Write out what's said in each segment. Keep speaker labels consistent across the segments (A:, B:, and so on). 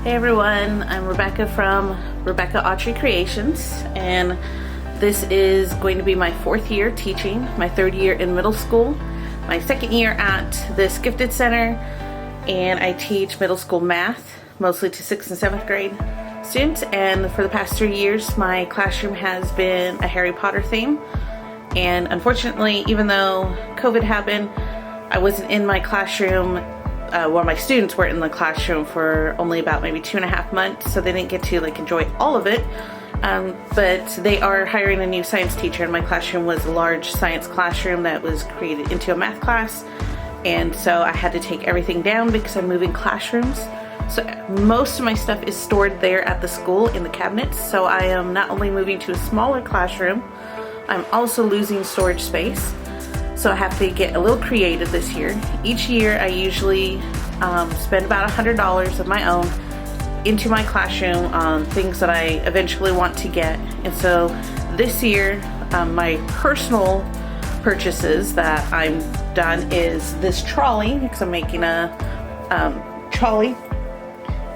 A: Hey everyone, I'm Rebecca from Rebecca Autry Creations, and this is going to be my 4th year teaching, my 3rd year in middle school, my 2nd year at this gifted center, and I teach middle school math, mostly to 6th and 7th grade students. And for the past 3 years my classroom has been a Harry Potter theme, and unfortunately, even though COVID happened, I wasn't in my classroom. Well, my students were in the classroom for only about maybe 2.5 months, so they didn't get to enjoy all of it. But they are hiring a new science teacher, and my classroom was a large science classroom that was created into a math class, and so I had to take everything down because I'm moving classrooms. So most of my stuff is stored there at the school in the cabinets, so I am not only moving to a smaller classroom, I'm also losing storage space. So I have to get a little creative this year. Each year I usually spend about $100 of my own into my classroom on things that I eventually want to get. And so this year my personal purchases that I'm done is this trolley, because I'm making a trolley,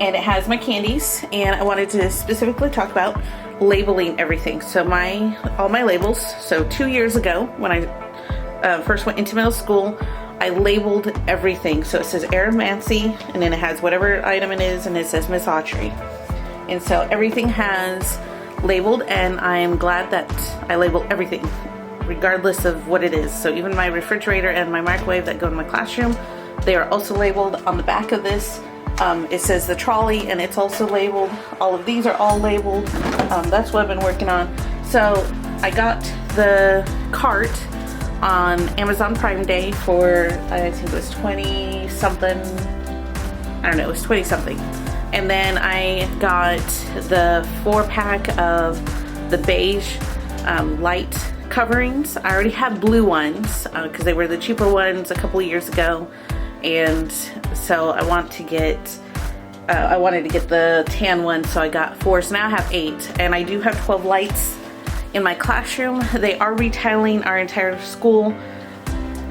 A: and it has my candies, and I wanted to specifically talk about labeling everything. So all my labels, so 2 years ago when I first went into middle school, I labeled everything. So it says Aromancy, and then it has whatever item it is, and it says Miss Autry. And so everything has labeled, and I'm glad that I label everything, regardless of what it is. So even my refrigerator and my microwave that go in my classroom, they are also labeled. On the back of this, it says the trolley, and it's also labeled. All of these are all labeled. That's what I've been working on. So I got the cart on Amazon Prime Day for, I think it was 20 something, I don't know, it was 20 something. And then I got the 4-pack of the beige light coverings. I already have blue ones because they were the cheaper ones a couple years ago, and so I wanted to get the tan one, so I got 4. So now I have 8, and I do have 12 lights in my classroom. They are retiling our entire school.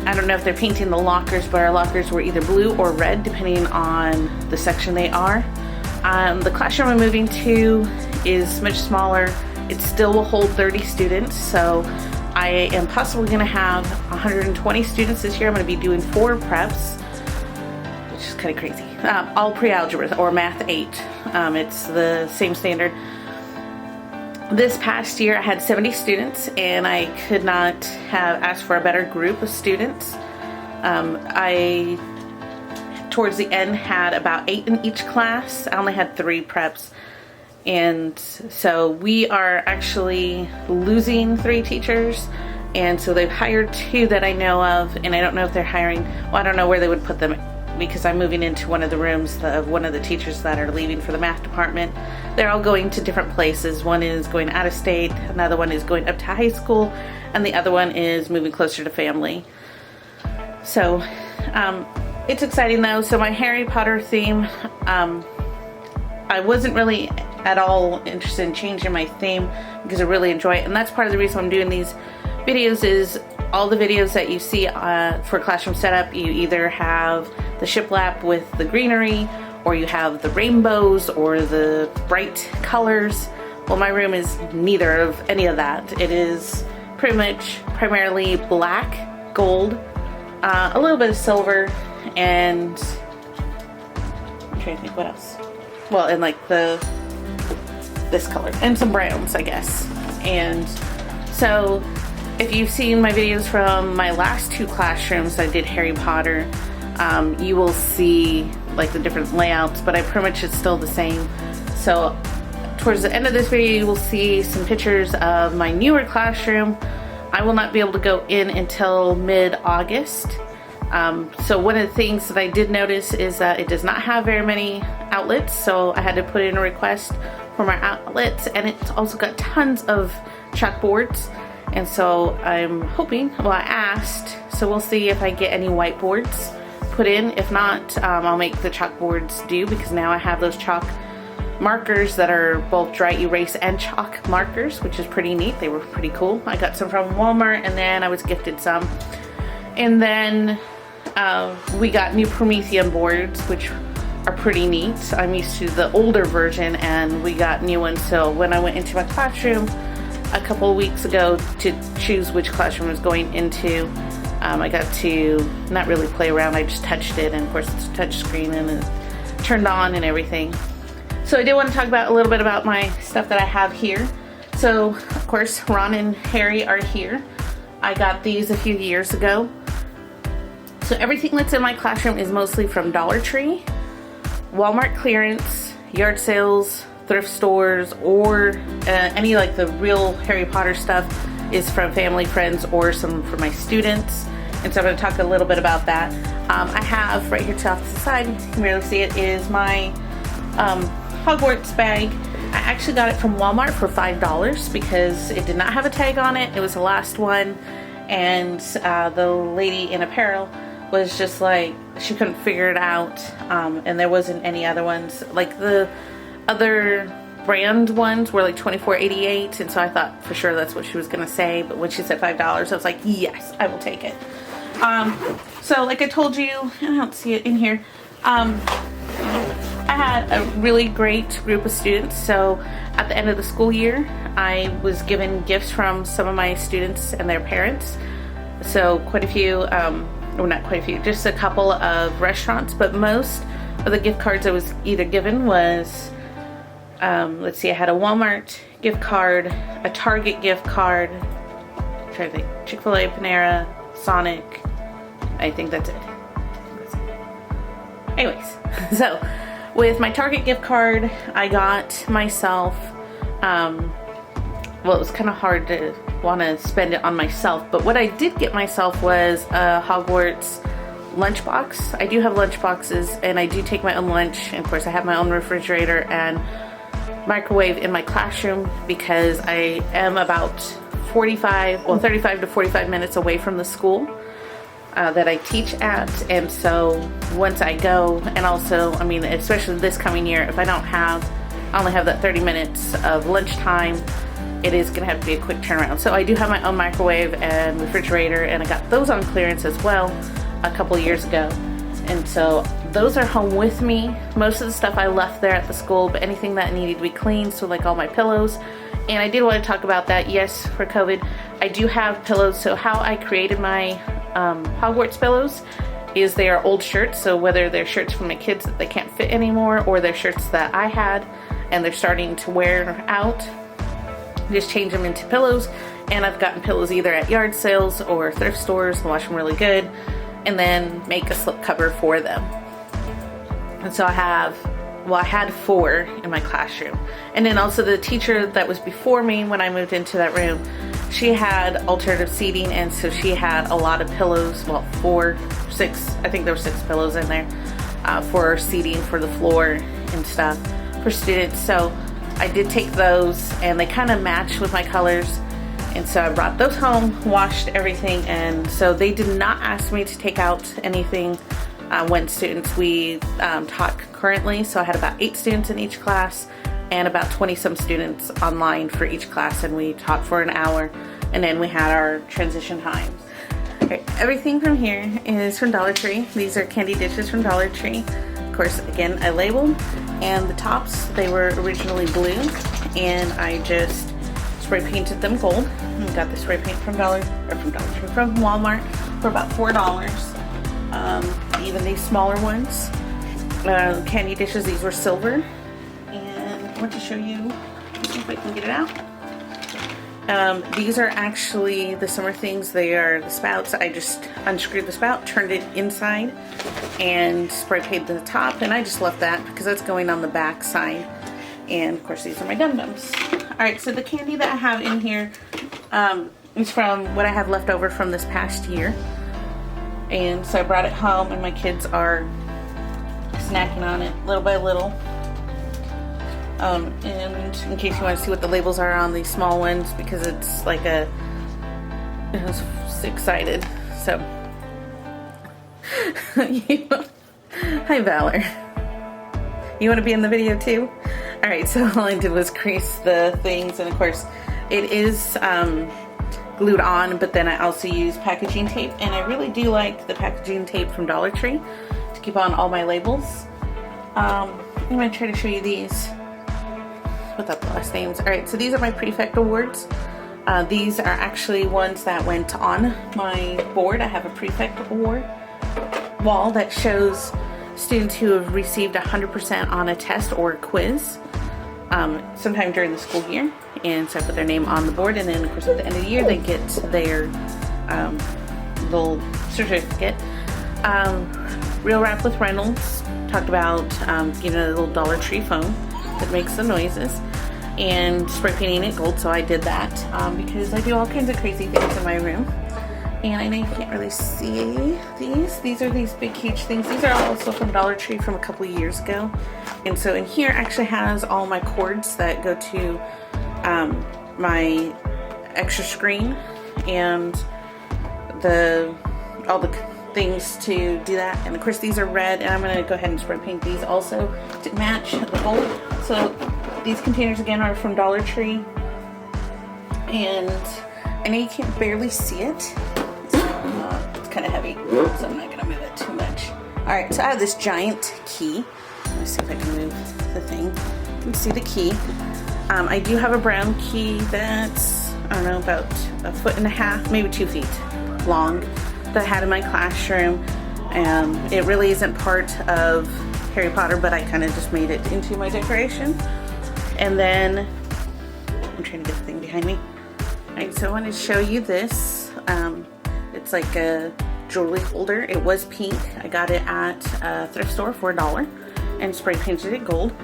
A: I don't know if they're painting the lockers, but our lockers were either blue or red depending on the section they are. The classroom I'm moving to is much smaller. It still will hold 30 students, so I am possibly going to have 120 students this year. I'm going to be doing 4 preps, which is kind of crazy. All pre-algebra or math 8. It's the same standard. This past year I had 70 students, and I could not have asked for a better group of students. I, towards the end, had about 8 in each class. I only had 3 preps, and so we are actually losing 3 teachers, and so they've hired 2 that I know of, and I don't know if they're hiring, well, I don't know where they would put them, because I'm moving into one of the rooms of one of the teachers that are leaving for the math department. They're all going to different places. One is going out of state, another one is going up to high school, and the other one is moving closer to family. So it's exciting though. So my Harry Potter theme, I wasn't really at all interested in changing my theme because I really enjoy it, and that's part of the reason I'm doing these videos. Is all the videos that you see for classroom setup, you either have the shiplap with the greenery, or you have the rainbows or the bright colors. Well, my room is neither of any of that. It is pretty much primarily black, gold, a little bit of silver, and I'm trying to think what else. Well, and like this color, and some browns, I guess. And so if you've seen my videos from my last 2 classrooms I did Harry Potter, you will see like the different layouts, but I pretty much it's still the same. So towards the end of this video you will see some pictures of my newer classroom. I will not be able to go in until mid-August. So one of the things that I did notice is that it does not have very many outlets, so I had to put in a request for my outlets, and it's also got tons of chalkboards. And so I'm hoping, well, I asked, so we'll see if I get any whiteboards put in. If not, I'll make the chalkboards do, because now I have those chalk markers that are both dry erase and chalk markers, which is pretty neat. They were pretty cool. I got some from Walmart, and then I was gifted some. And then we got new Promethean boards, which are pretty neat. I'm used to the older version and we got new ones. So when I went into my classroom a couple of weeks ago to choose which classroom I was going into, I got to not really play around. I just touched it, and of course it's a touch screen and it turned on and everything. So I did want to talk about a little bit about my stuff that I have here. So of course Ron and Harry are here. I got these a few years ago. So everything that's in my classroom is mostly from Dollar Tree, Walmart clearance, yard sales, thrift stores, or any like the real Harry Potter stuff is from family, friends, or some from my students. And so I'm going to talk a little bit about that. I have right here to off the side, you can really see it, is my Hogwarts bag. I actually got it from Walmart for $5 because it did not have a tag on it. It was the last one, and the lady in apparel was just like, she couldn't figure it out, and there wasn't any other ones. Like the other brand ones were like $24.88, and so I thought for sure that's what she was gonna say, but when she said $5, I was like, yes, I will take it. So like I told you, I don't see it in here, I had a really great group of students. So at the end of the school year, I was given gifts from some of my students and their parents. So quite a few, or not quite a few, just a couple of restaurants, but most of the gift cards I was either given was, let's see, I had a Walmart gift card, a Target gift card, I'm trying to think, Chick-fil-A, Panera, Sonic, I think that's it. Anyways, so with my Target gift card, I got myself, well, it was kind of hard to want to spend it on myself, but what I did get myself was a Hogwarts lunchbox. I do have lunch boxes, and I do take my own lunch, and of course I have my own refrigerator and microwave in my classroom because I am about 35 to 45 minutes away from the school that I teach at. And so once I go, and also, I mean, especially this coming year, if I only have that 30 minutes of lunchtime, it is gonna have to be a quick turnaround. So I do have my own microwave and refrigerator, and I got those on clearance as well a couple years ago. And so those are home with me. Most of the stuff I left there at the school, but anything that needed to be cleaned, so like all my pillows. And I did want to talk about that. Yes, for COVID, I do have pillows. So how I created my Hogwarts pillows is they are old shirts. So whether they're shirts from my kids that they can't fit anymore, or they're shirts that I had and they're starting to wear out, just change them into pillows. And I've gotten pillows either at yard sales or thrift stores and wash them really good, and then make a slip cover for them. And so I had 4 in my classroom. And then also the teacher that was before me, when I moved into that room, she had alternative seating, and so she had a lot of pillows, well, 6, I think there were 6 pillows in there for seating for the floor and stuff for students. So I did take those, and they kind of match with my colors. And so I brought those home, washed everything, and so they did not ask me to take out anything when students we taught concurrently. So I had about 8 students in each class and about 20 some students online for each class, and we taught for an hour, and then we had our transition times. Okay, everything from here is from Dollar Tree. These are candy dishes from Dollar Tree. Of course, again, I labeled, and the tops, they were originally blue, and I just spray painted them gold. And got the spray paint from from Walmart for about $4. Even these smaller ones, candy dishes, these were silver. And I want to show you, let's see if I can get it out. These are actually the summer things. They are the spouts. I just unscrewed the spout, turned it inside, and spray painted the top, and I just left that because that's going on the back side. And of course, these are my dum-dums. Alright, so the candy that I have in here is from what I have left over from this past year. And so I brought it home, and my kids are snacking on it little by little. And in case you want to see what the labels are on these small ones, because it's like it was 6-sided. So, hi Valor. You want to be in the video too? Alright, so all I did was crease the things, and of course it is glued on, but then I also use packaging tape, and I really do like the packaging tape from Dollar Tree to keep on all my labels. I'm going to try to show you these without the last names. Alright, so these are my prefect awards. These are actually ones that went on my board. I have a prefect award wall that shows students who have received 100% on a test or a quiz sometime during the school year. And so I put their name on the board, and then of course at the end of the year they get their little certificate. Real Wrap with Reynolds talked about getting a little Dollar Tree foam that makes the noises and spray painting it gold, so I did that because I do all kinds of crazy things in my room. And I know you can't really see these. These are these big huge things. These are also from Dollar Tree from a couple of years ago. And so in here actually has all my cords that go to my extra screen and all the things to do that. And of course these are red, and I'm going to go ahead and spray paint these also to match the gold. So these containers again are from Dollar Tree, and I know you can't barely see it. It's kind of heavy, so I'm not going to move it too much. Alright, so I have this giant key. Let's see if I can move the thing. You can see the key. I do have a brown key that's, I don't know, about 1.5 feet, maybe 2 feet long, that I had in my classroom. It really isn't part of Harry Potter, but I kind of just made it into my decoration. And then, I'm trying to get the thing behind me. Alright, so I wanted to show you this. It's like a jewelry holder. It was pink. I got it at a thrift store for $1 and spray painted it gold.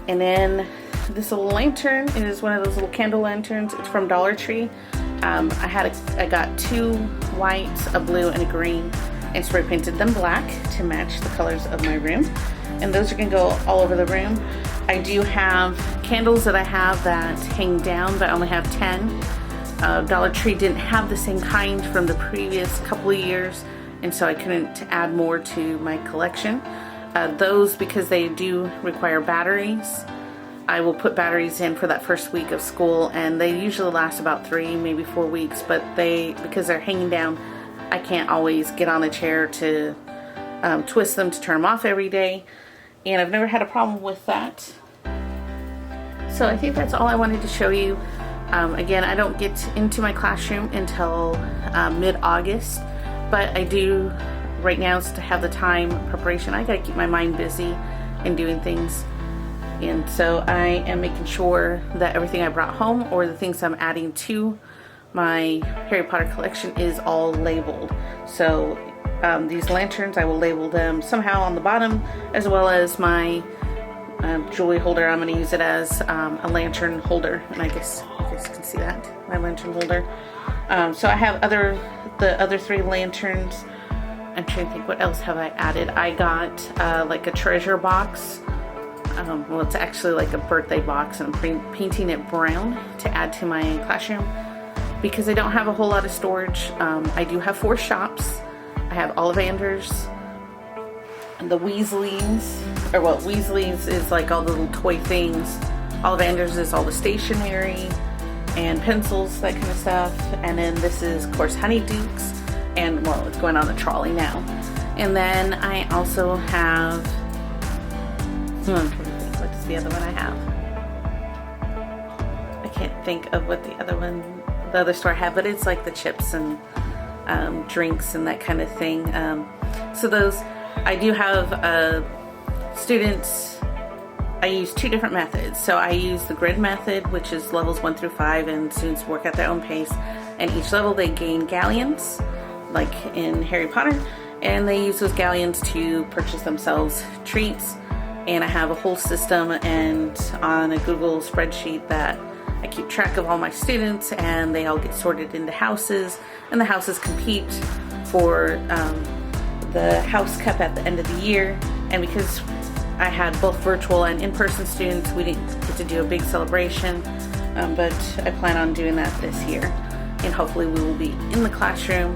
A: And then this little lantern is one of those little candle lanterns. It's from Dollar Tree. I got 2 whites, a blue, and a green, and spray painted them black to match the colors of my room. And those are going to go all over the room. I do have candles that I have that hang down, but I only have 10. Dollar Tree didn't have the same kind from the previous couple of years, and so I couldn't add more to my collection. Those, because they do require batteries, I will put batteries in for that first week of school, and they usually last about 3, maybe 4 weeks, but because they're hanging down, I can't always get on a chair to twist them to turn them off every day, and I've never had a problem with that. So I think that's all I wanted to show you. Again, I don't get into my classroom until mid-August, but I do right now to have the time preparation. I gotta keep my mind busy and doing things. And so I am making sure that everything I brought home or the things I'm adding to my Harry Potter collection is all labeled. So these lanterns, I will label them somehow on the bottom, as well as my jewelry holder. I'm going to use it as a lantern holder, and I guess you guys can see that, my lantern holder. So I have the other 3 lanterns. I'm trying to think, what else have I added? I got like a treasure box. Well, it's actually like a birthday box, and I'm painting it brown to add to my classroom because I don't have a whole lot of storage. I do have 4 shops. I have Ollivanders, and the Weasleys, or what Weasleys is like all the little toy things. Ollivanders is all the stationery and pencils, that kind of stuff. And then this is, of course, Honeydukes, and well, it's going on the trolley now. And then I also have, I'm trying to think, what's the other one I have? I can't think of what the other store I have, but it's like the chips and drinks and that kind of thing. So those, I do have students, I use 2 different methods. So I use the grid method, which is levels 1 through 5, and students work at their own pace. And each level they gain galleons, like in Harry Potter, and they use those galleons to purchase themselves treats. And I have a whole system and on a Google spreadsheet that I keep track of all my students, and they all get sorted into houses, and the houses compete for the house cup at the end of the year. And because I had both virtual and in-person students, we didn't get to do a big celebration, but I plan on doing that this year, and hopefully we will be in the classroom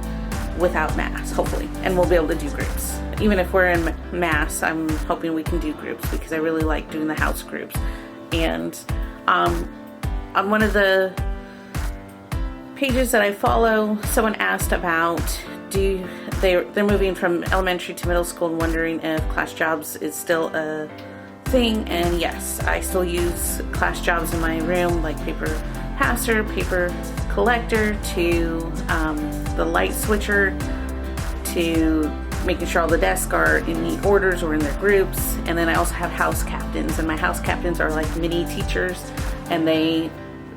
A: without masks, hopefully, and we'll be able to do groups. Even if we're in mass, I'm hoping we can do groups because I really like doing the house groups. And on one of the pages that I follow, someone asked about they're moving from elementary to middle school and wondering if Class Jobs is still a thing. And yes, I still use class jobs in my room, like paper passer, paper collector, to the light switcher, to making sure all the desks are in neat orders or in their groups. And then I also have house captains, and my house captains are like mini teachers, and they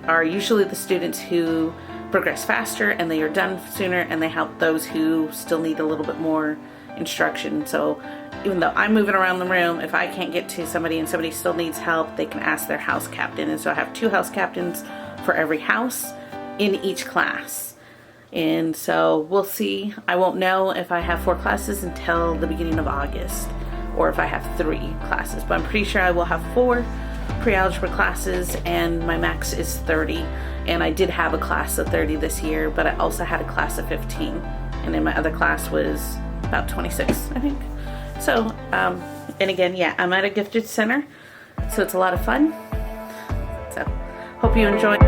A: are usually the students who progress faster and they are done sooner, and they help those who still need a little bit more instruction. So even though I'm moving around the room, if I can't get to somebody and somebody still needs help, they can ask their house captain. And so I have 2 house captains for every house in each class. And so we'll see. I won't know if I have 4 classes until the beginning of August, or if I have 3 classes, but I'm pretty sure I will have 4 pre-algebra classes, and my max is 30. And I did have a class of 30 this year, but I also had a class of 15, and then my other class was about 26, I think. So, and again, yeah, I'm at a gifted center, so it's a lot of fun. So, hope you enjoy.